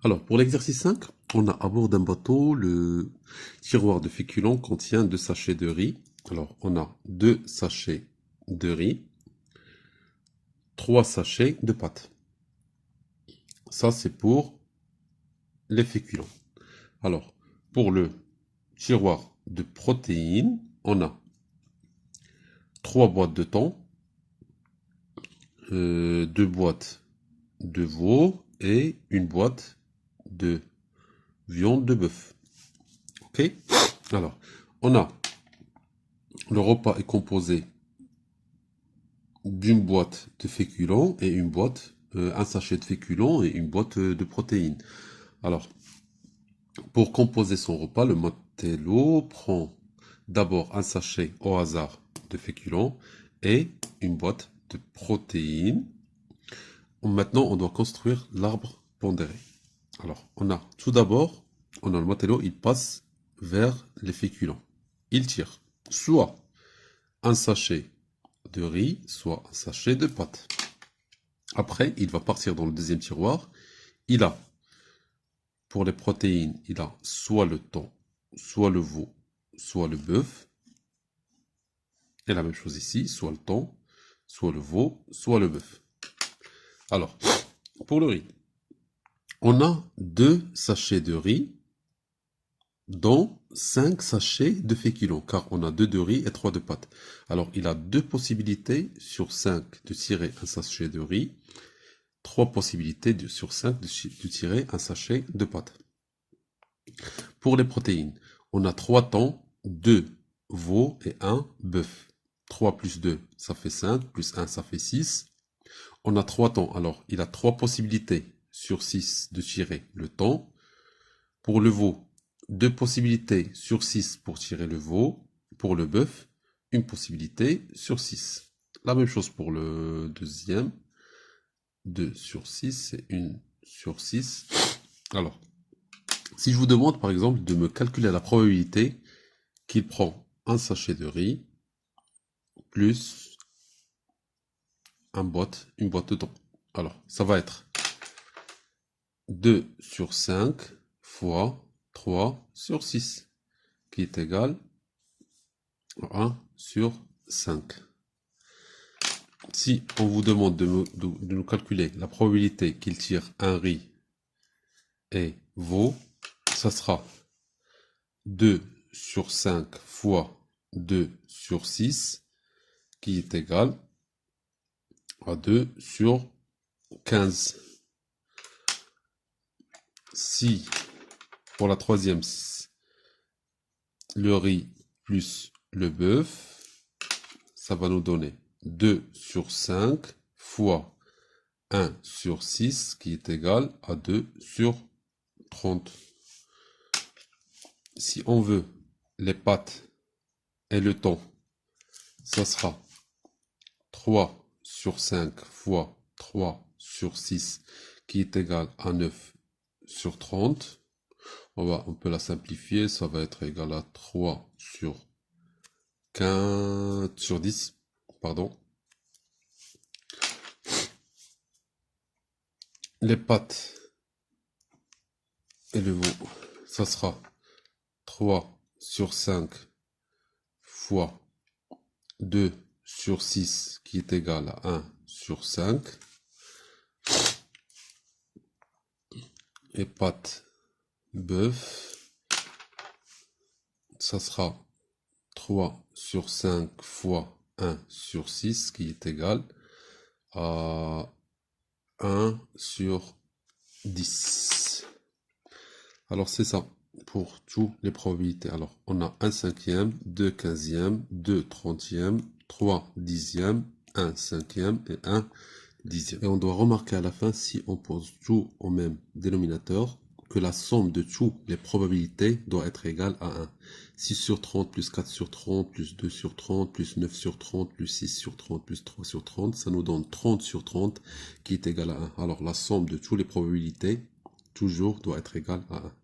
Alors, pour l'exercice 5, on a à bord d'un bateau, le tiroir de féculents contient 2 sachets de riz. Alors, on a 2 sachets de riz, 3 sachets de pâtes. Ça, c'est pour les féculents. Alors, pour le tiroir de protéines, on a 3 boîtes de thon, 2 boîtes de veau et une boîte de viande de bœuf. Ok? Alors, on a le repas est composé d'une boîte de féculents et une boîte, un sachet de féculents et une boîte de protéines. Alors, pour composer son repas, le matelot prend d'abord un sachet au hasard de féculents et une boîte de protéines. Maintenant, on doit construire l'arbre pondéré. Alors, on a tout d'abord, on a le matelot, il passe vers les féculents. Il tire soit un sachet de riz, soit un sachet de pâtes. Après, il va partir dans le deuxième tiroir. Il a, pour les protéines, il a soit le thon, soit le veau, soit le bœuf. Et la même chose ici, soit le thon, soit le veau, soit le bœuf. Alors, pour le riz, on a 2 sachets de riz, dont 5 sachets de féculents, car on a 2 de riz et 3 de pâtes. Alors, il a 2 possibilités sur 5 de tirer un sachet de riz, 3 possibilités sur 5 de tirer un sachet de pâtes. Pour les protéines, on a 3 thons, 2 veaux et 1 bœuf. 3 plus 2, ça fait 5, plus 1, ça fait 6. On a 3 thons, alors il a 3 possibilités sur 6 de tirer le thon. Pour le veau, 2 possibilités sur 6 pour tirer le veau. Pour le bœuf, une possibilité sur 6. La même chose pour le deuxième. 2 sur 6 et 1 sur 6. Alors, si je vous demande par exemple de me calculer la probabilité qu'il prend un sachet de riz plus une boîte de thon. Alors, ça va être 2 sur 5 fois 3 sur 6, qui est égal à 1 sur 5. Si on vous demande de nous calculer la probabilité qu'il tire un riz et veau, ça sera 2 sur 5 fois 2 sur 6, qui est égal à 2 sur 15. Si, pour la troisième, le riz plus le bœuf, ça va nous donner 2 sur 5 fois 1 sur 6, qui est égal à 2 sur 30. Si on veut les pâtes et le thon, ça sera 3 sur 5 fois 3 sur 6, qui est égal à 9 sur 30. On peut la simplifier, ça va être égal à 3 sur 15 sur 10, pardon. Les pâtes et le veau, ça sera 3 sur 5 fois 2 sur 6, qui est égal à 1 sur 5. Et pâtes bœuf, ça sera 3 sur 5 fois 1 sur 6, qui est égal à 1 sur 10. Alors c'est ça pour toutes les probabilités. Alors on a 1 cinquième, 2 quinzième, 2 trentième, 3 dixième, 1 cinquième et 1 dixième. Et on doit remarquer à la fin, si on pose tout au même dénominateur, que la somme de toutes les probabilités doit être égale à 1. 6 sur 30 plus 4 sur 30 plus 2 sur 30 plus 9 sur 30 plus 6 sur 30 plus 3 sur 30, ça nous donne 30 sur 30 qui est égal à 1. Alors la somme de toutes les probabilités toujours doit être égale à 1.